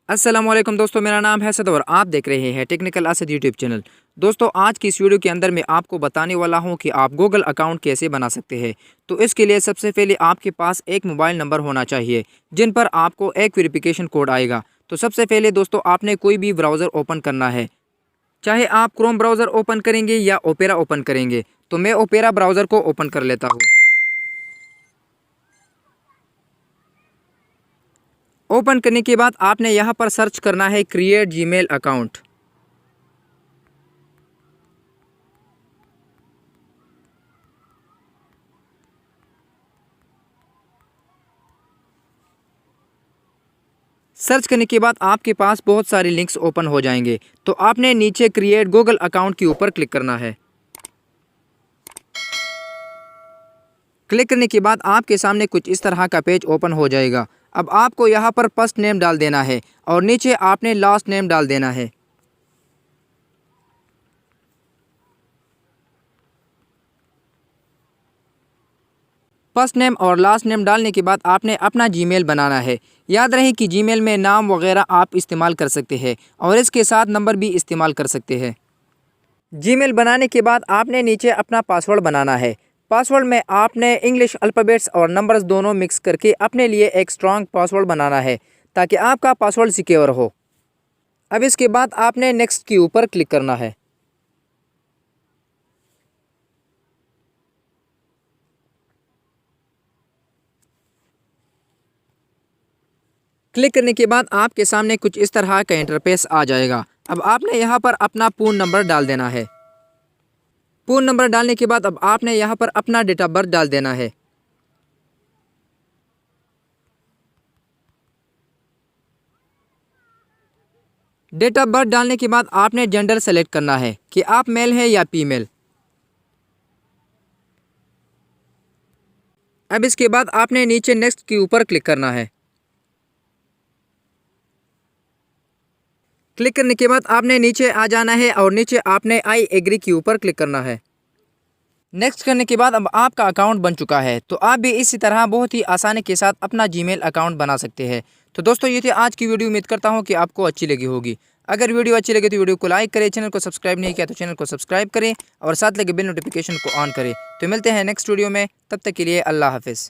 अस्सलाम वालेकुम दोस्तों, मेरा नाम है असद और आप देख रहे हैं टेक्निकल असद यूट्यूब चैनल। दोस्तों, आज की इस वीडियो के अंदर मैं आपको बताने वाला हूं कि आप गूगल अकाउंट कैसे बना सकते हैं। तो इसके लिए सबसे पहले आपके पास एक मोबाइल नंबर होना चाहिए जिन पर आपको एक वेरिफिकेशन कोड आएगा। तो सबसे पहले दोस्तों, आपने कोई भी ब्राउज़र ओपन करना है, चाहे आप क्रोम ब्राउज़र ओपन करेंगे या ओपेरा ओपन करेंगे। तो मैं ओपेरा ब्राउज़र को ओपन कर लेता हूँ। ओपन करने के बाद आपने यहाँ पर सर्च करना है क्रिएट जीमेल अकाउंट। सर्च करने के बाद आपके पास बहुत सारे लिंक्स ओपन हो जाएंगे। तो आपने नीचे क्रिएट गूगल अकाउंट के ऊपर क्लिक करना है। क्लिक करने के बाद आपके सामने कुछ इस तरह का पेज ओपन हो जाएगा। अब आपको यहाँ पर फर्स्ट नेम डाल देना है और नीचे आपने लास्ट नेम डाल देना है। फर्स्ट नेम और लास्ट नेम डालने के बाद आपने अपना जीमेल बनाना है। याद रहे कि जीमेल में नाम वगैरह आप इस्तेमाल कर सकते हैं और इसके साथ नंबर भी इस्तेमाल कर सकते हैं। जीमेल बनाने के बाद आपने नीचे अपना पासवर्ड बनाना है। पासवर्ड में आपने इंग्लिश अल्फ़ाबेट्स और नंबर्स दोनों मिक्स करके अपने लिए एक स्ट्रॉन्ग पासवर्ड बनाना है ताकि आपका पासवर्ड सिक्योर हो। अब इसके बाद आपने नेक्स्ट के ऊपर क्लिक करना है। क्लिक करने के बाद आपके सामने कुछ इस तरह का इंटरफेस आ जाएगा। अब आपने यहाँ पर अपना पूर्ण नंबर डाल देना है। पूर्ण नंबर डालने के बाद अब आपने यहाँ पर अपना डेट ऑफ बर्थ डाल देना है। डेट ऑफ बर्थ डालने के बाद आपने जेंडर सेलेक्ट करना है कि आप मेल है या फीमेल। अब इसके बाद आपने नीचे नेक्स्ट के ऊपर क्लिक करना है। क्लिक करने के बाद आपने नीचे आ जाना है और नीचे आपने आई एग्री के ऊपर क्लिक करना है। नेक्स्ट करने के बाद अब आपका अकाउंट बन चुका है। तो आप भी इसी तरह बहुत ही आसानी के साथ अपना जीमेल अकाउंट बना सकते हैं। तो दोस्तों, ये थी आज की वीडियो। उम्मीद करता हूँ कि आपको अच्छी लगी होगी। अगर वीडियो अच्छी लगे तो वीडियो को लाइक करें, चैनल को सब्सक्राइब नहीं किया तो चैनल को सब्सक्राइब करें और साथ लगे बेल नोटिफिकेशन को ऑन करें। तो मिलते हैं नेक्स्ट वीडियो में, तब तक के लिए अल्लाह हाफिज़।